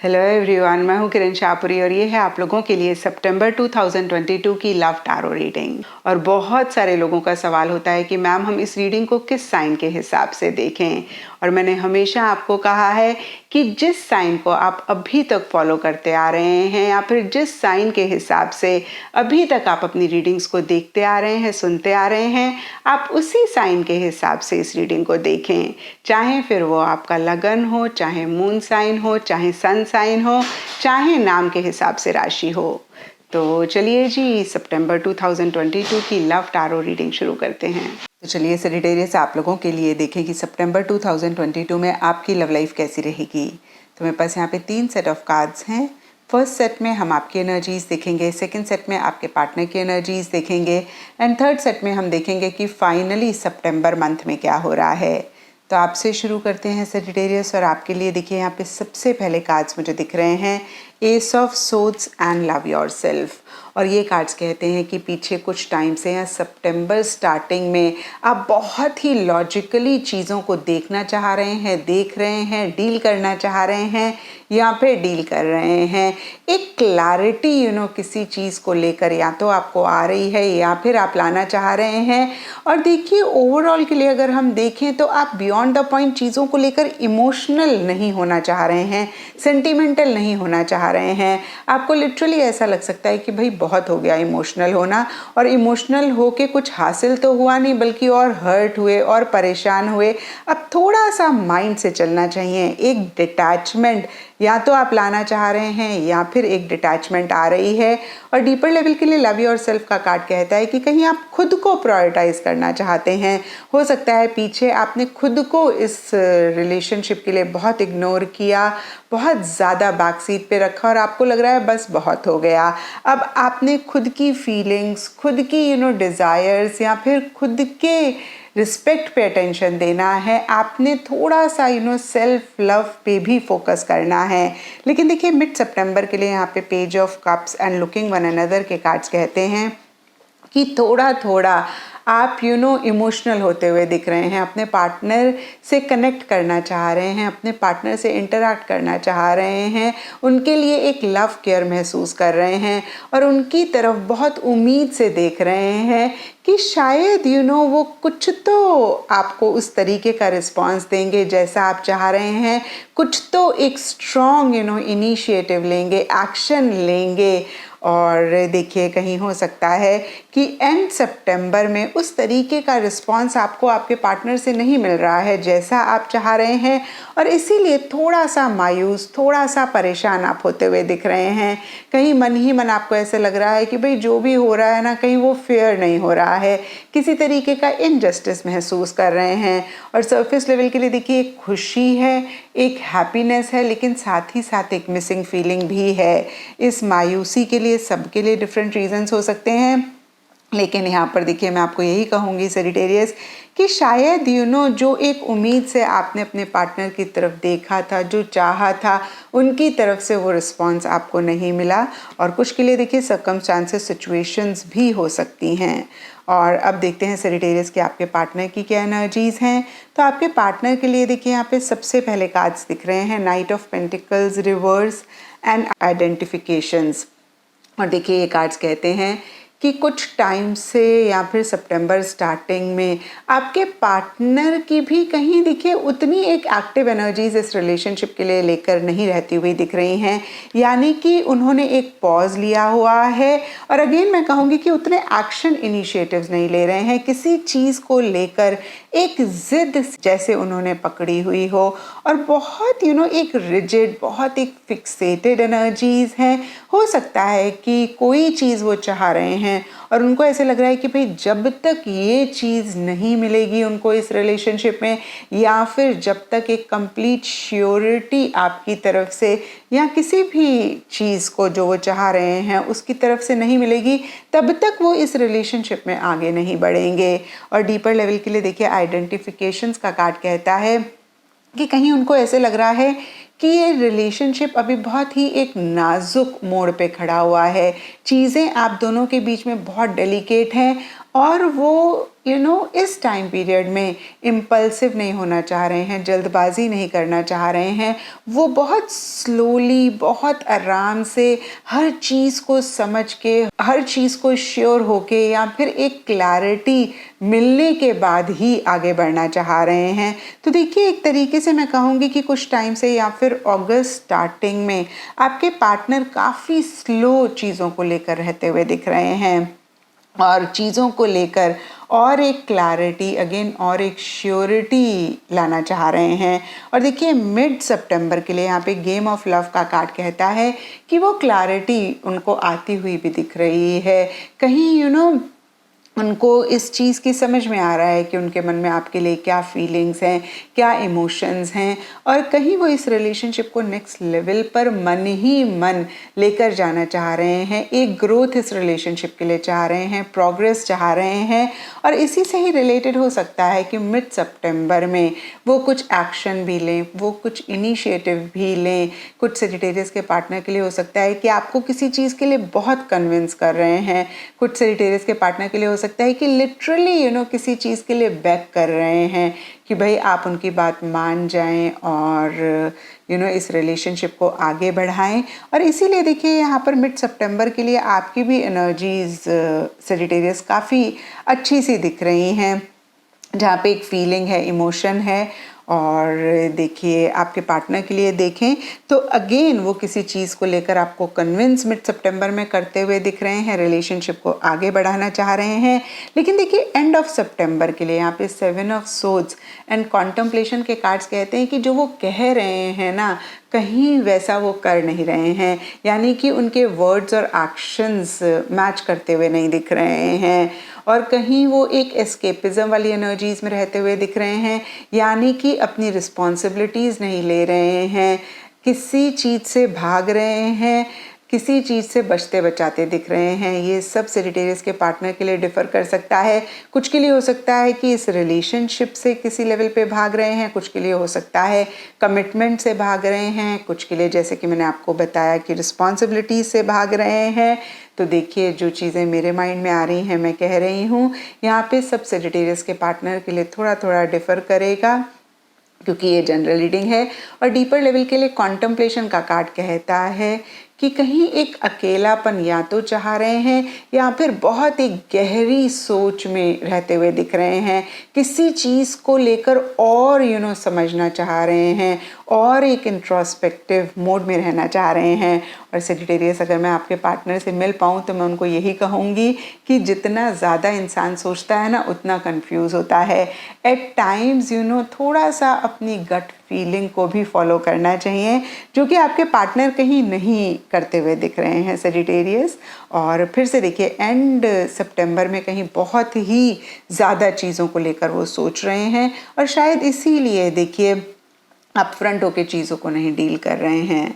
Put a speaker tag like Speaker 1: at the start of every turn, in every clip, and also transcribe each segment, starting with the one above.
Speaker 1: Hello everyone, मैं हूं किरण शाहपुरी और ये है आप लोगों के लिए सितंबर 2022 की लव टैरो रीडिंग। और बहुत सारे लोगों का सवाल होता है कि मैम हम इस रीडिंग को किस साइन के हिसाब से देखें। और मैंने हमेशा आपको कहा है कि जिस साइन को आप अभी तक फॉलो करते आ रहे हैं या फिर जिस साइन के हिसाब से अभी तक आप अपनी रीडिंग्स को देखते आ रहे हैं, सुनते आ रहे हैं, आप उसी साइन के हिसाब से इस रीडिंग को देखें। चाहे फिर वो आपका लगन हो, चाहे मून साइन हो, चाहे सन साइन हो, चाहे नाम के हिसाब से राशि हो। तो चलिए जी, सितंबर 2022 की लव टैरो रीडिंग शुरू करते हैं। तो चलिए सेजिटेरियस आप लोगों के लिए देखें कि सितंबर 2022 में आपकी लव लाइफ कैसी रहेगी। तो मेरे पास यहाँ पे 3 सेट ऑफ कार्ड्स हैं। फर्स्ट सेट में हम आपकी एनर्जीज देखेंगे, सेकंड सेट में आपके पार्टनर की एनर्जीज देखेंगे एंड थर्ड सेट में हम देखेंगे कि फाइनली सितंबर मंथ में क्या हो रहा है। तो आपसे शुरू करते हैं सेजिटेरियस। और आपके लिए देखिए यहाँ पे सबसे पहले कार्ड्स मुझे दिख रहे हैं S of swords and love yourself. और ये कार्ड्स कहते हैं कि पीछे कुछ टाइम से या सितंबर स्टार्टिंग में आप बहुत ही लॉजिकली चीज़ों को देखना चाह रहे हैं, देख रहे हैं, डील करना चाह रहे हैं या फिर डील कर रहे हैं। एक क्लैरिटी किसी चीज़ को लेकर या तो आपको आ रही है या फिर आप लाना चाह रहे हैं। और देखिए ओवरऑल के लिए अगर हम देखें तो आप बियॉन्ड द पॉइंट चीज़ों को लेकर इमोशनल नहीं होना चाह रहे हैं, सेंटिमेंटल नहीं होना चाह रहे हैं। आपको लिटरली ऐसा लग सकता है कि भाई बहुत हो गया इमोशनल होना, और इमोशनल होके कुछ हासिल तो हुआ नहीं बल्कि और हर्ट हुए और परेशान हुए। अब थोड़ा सा माइंड से चलना चाहिए। एक डिटैचमेंट या तो आप लाना चाह रहे हैं या फिर एक डिटैचमेंट आ रही है। और डीपर लेवल के लिए लव योरसेल्फ का कार्ड कहता है कि कहीं आप खुद को प्रायोरिटाइज करना चाहते हैं। हो सकता है पीछे आपने खुद को इस रिलेशनशिप के लिए बहुत इग्नोर किया, बहुत ज़्यादा बैक सीट पे रखा और आपको लग रहा है बस बहुत हो गया। अब आपने खुद की फीलिंग्स, खुद की डिज़ायर्स या फिर खुद के रिस्पेक्ट पे अटेंशन देना है। आपने थोड़ा सा सेल्फ लव पे भी फोकस करना है। लेकिन देखिए मिड सितंबर के लिए यहाँ पे page of cups and looking one another के कार्ड्स कहते हैं कि थोड़ा थोड़ा आप इमोशनल होते हुए दिख रहे हैं, अपने पार्टनर से कनेक्ट करना चाह रहे हैं, अपने पार्टनर से इंटरैक्ट करना चाह रहे हैं, उनके लिए एक लव केयर महसूस कर रहे हैं और उनकी तरफ बहुत उम्मीद से देख रहे हैं कि शायद वो कुछ तो आपको उस तरीके का रिस्पांस देंगे जैसा आप चाह रहे हैं। कुछ तो एक स्ट्रॉन्ग इनिशिएटिव लेंगे, एक्शन लेंगे। और देखिए कहीं हो सकता है कि एंड सितंबर में उस तरीके का रिस्पांस आपको आपके पार्टनर से नहीं मिल रहा है जैसा आप चाह रहे हैं, और इसीलिए थोड़ा सा मायूस, थोड़ा सा परेशान आप होते हुए दिख रहे हैं। कहीं मन ही मन आपको ऐसे लग रहा है कि भाई जो भी हो रहा है ना, कहीं वो फेयर नहीं हो रहा है, किसी तरीके का इनजस्टिस महसूस कर रहे हैं। और सरफेस लेवल के लिए देखिए एक खुशी है, एक हैप्पीनेस है, लेकिन साथ ही साथ एक मिसिंग फीलिंग भी है। इस मायूसी के लिए सबके लिए डिफरेंट रीजंस हो सकते हैं, लेकिन यहाँ पर देखिए मैं आपको यही कहूँगी सेजिटेरियस कि शायद जो एक उम्मीद से आपने अपने पार्टनर की तरफ देखा था, जो चाहा था, उनकी तरफ से वो रिस्पांस आपको नहीं मिला। और कुछ के लिए देखिए सर्कमस्टांसेस, सिचुएशंस भी हो सकती हैं। और अब देखते हैं सेजिटेरियस कि आपके पार्टनर की क्या एनर्जीज हैं। तो आपके पार्टनर के लिए देखिए यहाँ पे सबसे पहले कार्ड्स दिख रहे हैं night of pentacles, reverse and identifications. और देखिए ये कार्ड्स कहते हैं कि कुछ टाइम से या फिर सितंबर स्टार्टिंग में आपके पार्टनर की भी कहीं देखिए उतनी एक एक्टिव एनर्जीज इस रिलेशनशिप के लिए लेकर नहीं रहती हुई दिख रही हैं। यानी कि उन्होंने एक पॉज लिया हुआ है और अगेन मैं कहूँगी कि उतने एक्शन इनिशिएटिव्स नहीं ले रहे हैं। किसी चीज़ को लेकर एक जिद जैसे उन्होंने पकड़ी हुई हो और बहुत एक रिजिड, बहुत एक फिक्सेटेड एनर्जीज हैं। हो सकता है कि कोई चीज़ वो चाह रहे हैं और उनको ऐसे लग रहा है कि भाई जब तक ये चीज़ नहीं मिलेगी उनको इस रिलेशनशिप में, या फिर जब तक एक कंप्लीट श्योरिटी आपकी तरफ से या किसी भी चीज़ को जो वो चाह रहे हैं उसकी तरफ से नहीं मिलेगी, तब तक वो इस रिलेशनशिप में आगे नहीं बढ़ेंगे। और डीपर लेवल के लिए देखिए आइडेंटिफिकेशंस का कार्ड कहता है कि कहीं उनको ऐसे लग रहा है कि ये रिलेशनशिप अभी बहुत ही एक नाजुक मोड़ पे खड़ा हुआ है। चीज़ें आप दोनों के बीच में बहुत डेलिकेट हैं और वो इस टाइम पीरियड में इम्पल्सिव नहीं होना चाह रहे हैं, जल्दबाजी नहीं करना चाह रहे हैं। वो बहुत स्लोली, बहुत आराम से हर चीज़ को समझ के, हर चीज़ को श्योर होके या फिर एक क्लैरिटी मिलने के बाद ही आगे बढ़ना चाह रहे हैं। तो देखिए, एक तरीके से मैं कहूँगी कि कुछ टाइम से या फिर अगस्त स्टार्टिंग में आपके पार्टनर काफ़ी स्लो चीज़ों को लेकर रहते हुए दिख रहे हैं और चीज़ों को लेकर और एक क्लैरिटी अगेन और एक श्योरिटी लाना चाह रहे हैं। और देखिए, मिड सितंबर के लिए यहाँ पे गेम ऑफ लव का कार्ड कहता है कि वो क्लैरिटी उनको आती हुई भी दिख रही है। कहीं उनको इस चीज़ की समझ में आ रहा है कि उनके मन में आपके लिए क्या फीलिंग्स हैं, क्या इमोशंस हैं, और कहीं वो इस रिलेशनशिप को नेक्स्ट लेवल पर मन ही मन लेकर जाना चाह रहे हैं। एक ग्रोथ इस रिलेशनशिप के लिए चाह रहे हैं, प्रोग्रेस चाह रहे हैं। और इसी से ही रिलेटेड हो सकता है कि मिड सितंबर में वो कुछ एक्शन भी लें, वो कुछ इनिशिएटिव भी लें। कुछ सेजिटेरियस के पार्टनर के लिए हो सकता है कि आपको किसी चीज़ के लिए बहुत कन्विंस कर रहे हैं। कुछ सेजिटेरियस के पार्टनर के लिए हो सकता है कि लिटरली किसी चीज़ के लिए बैक कर रहे हैं कि भाई आप उनकी बात मान जाएं और इस रिलेशनशिप को आगे बढ़ाएं। और इसीलिए देखिए, यहाँ पर मिड सितंबर के लिए आपकी भी एनर्जीज सेजिटेरियस काफ़ी अच्छी सी दिख रही हैं, जहाँ पे एक फीलिंग है, इमोशन है। और देखिए, आपके पार्टनर के लिए देखें तो अगेन वो किसी चीज़ को लेकर आपको कन्विंस मिड सितंबर में करते हुए दिख रहे हैं, रिलेशनशिप को आगे बढ़ाना चाह रहे हैं। लेकिन देखिए, एंड ऑफ सितंबर के लिए यहाँ पे 7 ऑफ सोर्ड्स एंड कॉन्टेम्पलेशन के कार्ड्स कहते हैं कि जो वो कह रहे हैं ना, कहीं वैसा वो कर नहीं रहे हैं, यानी कि उनके वर्ड्स और एक्शंस मैच करते हुए नहीं दिख रहे हैं। और कहीं वो एक एस्केपिज्म वाली एनर्जीज में रहते हुए दिख रहे हैं, यानी कि अपनी रिस्पॉन्सिबिलिटीज़ नहीं ले रहे हैं, किसी चीज़ से भाग रहे हैं, किसी चीज़ से बचते बचाते दिख रहे हैं। ये सब सेजिटेरियस के पार्टनर के लिए डिफ़र कर सकता है। कुछ के लिए हो सकता है कि इस रिलेशनशिप से किसी लेवल पे भाग रहे हैं, कुछ के लिए हो सकता है कमिटमेंट से भाग रहे हैं, कुछ के लिए जैसे कि मैंने आपको बताया कि रिस्पॉन्सिबिलिटी से भाग रहे हैं। तो देखिए, जो चीज़ें मेरे माइंड में आ रही हैं मैं कह रही हूँ, यहाँ पे सब सेजिटेरियस के पार्टनर के लिए थोड़ा थोड़ा डिफ़र करेगा, क्योंकि ये जनरल रीडिंग है। और डीपर लेवल के लिए कॉन्टेम्पलेशन का कार्ड कहता है कि कहीं एक अकेलापन या तो चाह रहे हैं या फिर बहुत एक गहरी सोच में रहते हुए दिख रहे हैं, किसी चीज़ को लेकर और समझना चाह रहे हैं और एक इंट्रोस्पेक्टिव मोड में रहना चाह रहे हैं। और सेजिटेरियस, अगर मैं आपके पार्टनर से मिल पाऊँ तो मैं उनको यही कहूँगी कि जितना ज़्यादा इंसान सोचता है ना, उतना कंफ्यूज होता है। एट टाइम्स थोड़ा सा अपनी गट फीलिंग को भी फॉलो करना चाहिए, जो कि आपके पार्टनर कहीं नहीं करते हुए दिख रहे हैं सेजिटेरियस। और फिर से देखिए, एंड सितंबर में कहीं बहुत ही ज़्यादा चीज़ों को लेकर वो सोच रहे हैं और शायद इसीलिए देखिए अपफ्रंट होके चीज़ों को नहीं डील कर रहे हैं।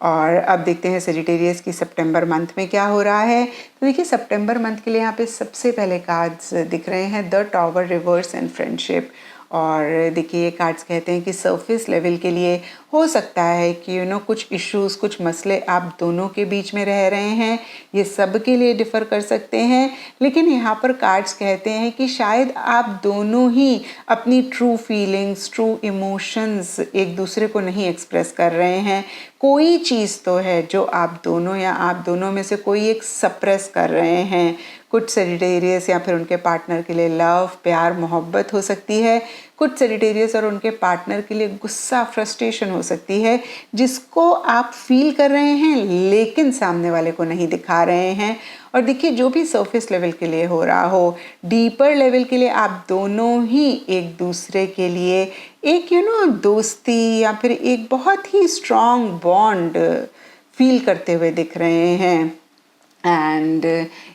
Speaker 1: और अब देखते हैं सेजिटेरियस की सितंबर मंथ में क्या हो रहा है। तो देखिए, सितंबर मंथ के लिए यहाँ पे सबसे पहले कार्ड्स दिख रहे हैं the tower, reverse and friendship. और देखिए, ये कार्ड्स कहते हैं कि सरफेस लेवल के लिए हो सकता है कि कुछ इश्यूज़, कुछ मसले आप दोनों के बीच में रह रहे हैं, ये सब के लिए डिफ़र कर सकते हैं। लेकिन यहाँ पर कार्ड्स कहते हैं कि शायद आप दोनों ही अपनी ट्रू फीलिंग्स, ट्रू इमोशंस एक दूसरे को नहीं एक्सप्रेस कर रहे हैं। कोई चीज़ तो है जो आप दोनों या आप दोनों में से कोई एक सप्रेस कर रहे हैं। कुछ सेजिटेरियस या फिर उनके पार्टनर के लिए लव, प्यार, मोहब्बत हो सकती है। कुछ सेजिटेरियस और उनके पार्टनर के लिए गुस्सा, फ्रस्ट्रेशन हो सकती है, जिसको आप फील कर रहे हैं लेकिन सामने वाले को नहीं दिखा रहे हैं। और देखिए, जो भी सरफेस लेवल के लिए हो रहा हो, डीपर लेवल के लिए आप दोनों ही एक दूसरे के लिए एक दोस्ती या फिर एक बहुत ही स्ट्रॉन्ग बॉन्ड फील करते हुए दिख रहे हैं। एंड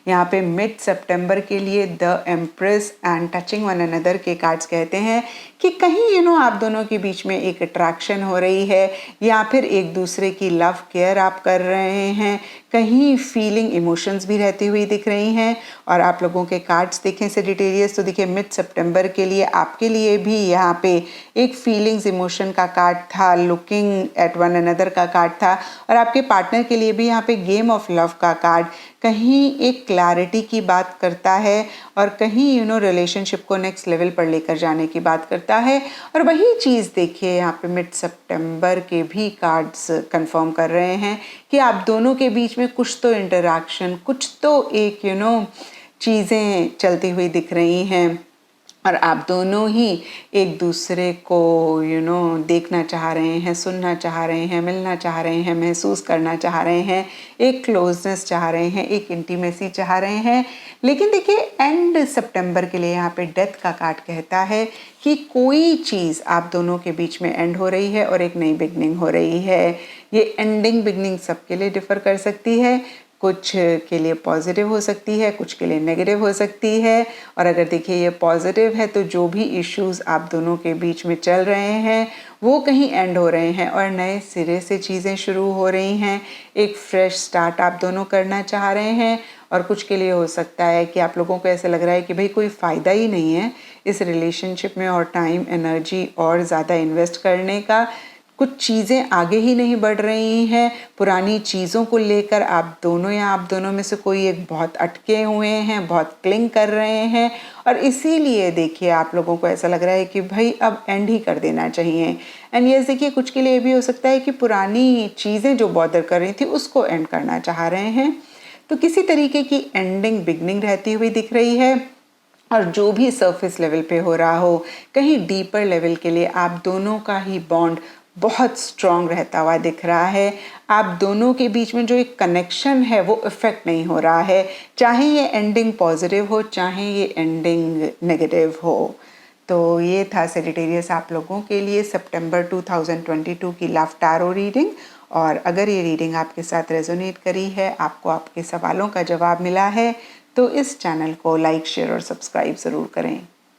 Speaker 1: यहाँ पे मिड सितंबर के लिए the empress and touching one another के कार्ड्स कहते हैं कि कहीं आप दोनों के बीच में एक अट्रैक्शन हो रही है या फिर एक दूसरे की लव केयर आप कर रहे हैं। कहीं फीलिंग इमोशंस भी रहती हुई दिख रही हैं। और आप लोगों के कार्ड्स देखें सेजिटेरियस, तो देखिए मिड सितंबर के लिए आपके लिए भी यहाँ पे एक फीलिंग्स इमोशन का कार्ड था, लुकिंग एट वन अनदर का कार्ड था, और आपके पार्टनर के लिए भी यहाँ पे गेम ऑफ लव का कार्ड कहीं एक क्लैरिटी की बात करता है और कहीं रिलेशनशिप को नेक्स्ट लेवल पर लेकर जाने की बात करता है। और वही चीज़ देखिए यहाँ पे मिड सितंबर के भी कार्ड्स कंफर्म कर रहे हैं कि आप दोनों के बीच में कुछ तो इंटरैक्शन, कुछ तो एक चीज़ें चलती हुई दिख रही हैं और आप दोनों ही एक दूसरे को देखना चाह रहे हैं, सुनना चाह रहे हैं, मिलना चाह रहे हैं, महसूस करना चाह रहे हैं, एक क्लोजनेस चाह रहे हैं, एक इंटीमेसी चाह रहे हैं। लेकिन देखिए एंड सितंबर के लिए यहाँ पे डेथ का कार्ड कहता है कि कोई चीज़ आप दोनों के बीच में एंड हो रही है और एक नई बिगनिंग हो रही है। ये एंडिंग बिगनिंग सबके लिए डिफ़र कर सकती है, कुछ के लिए पॉजिटिव हो सकती है, कुछ के लिए नेगेटिव हो सकती है। और अगर देखिए ये पॉजिटिव है तो जो भी इश्यूज़ आप दोनों के बीच में चल रहे हैं वो कहीं एंड हो रहे हैं और नए सिरे से चीज़ें शुरू हो रही हैं। एक फ्रेश स्टार्ट आप दोनों करना चाह रहे हैं। और कुछ के लिए हो सकता है कि आप लोगों को ऐसे लग रहा है कि भाई कोई फ़ायदा ही नहीं है इस रिलेशनशिप में और टाइम एनर्जी और ज़्यादा इन्वेस्ट करने का, कुछ चीज़ें आगे ही नहीं बढ़ रही हैं, पुरानी चीज़ों को लेकर आप दोनों या आप दोनों में से कोई एक बहुत अटके हुए हैं, बहुत क्लिंग कर रहे हैं। और इसीलिए देखिए आप लोगों को ऐसा लग रहा है कि भाई अब एंड ही कर देना चाहिए। एंड ये देखिए कुछ के लिए भी हो सकता है कि पुरानी चीज़ें जो बॉदर कर रही थी उसको एंड करना चाह रहे हैं। तो किसी तरीके की एंडिंग बिगनिंग रहती हुई दिख रही है। और जो भी सरफेस लेवल पे हो रहा हो, कहीं डीपर लेवल के लिए आप दोनों का ही बॉन्ड बहुत स्ट्रॉन्ग रहता हुआ दिख रहा है। आप दोनों के बीच में जो एक कनेक्शन है वो इफेक्ट नहीं हो रहा है, चाहे ये एंडिंग पॉजिटिव हो चाहे ये एंडिंग नेगेटिव हो। तो ये था सेजिटेरियस आप लोगों के लिए सितंबर 2022 की लव टैरो रीडिंग। और अगर ये रीडिंग आपके साथ रेजोनेट करी है, आपको आपके सवालों का जवाब मिला है, तो इस चैनल को लाइक, शेयर और सब्सक्राइब ज़रूर करें।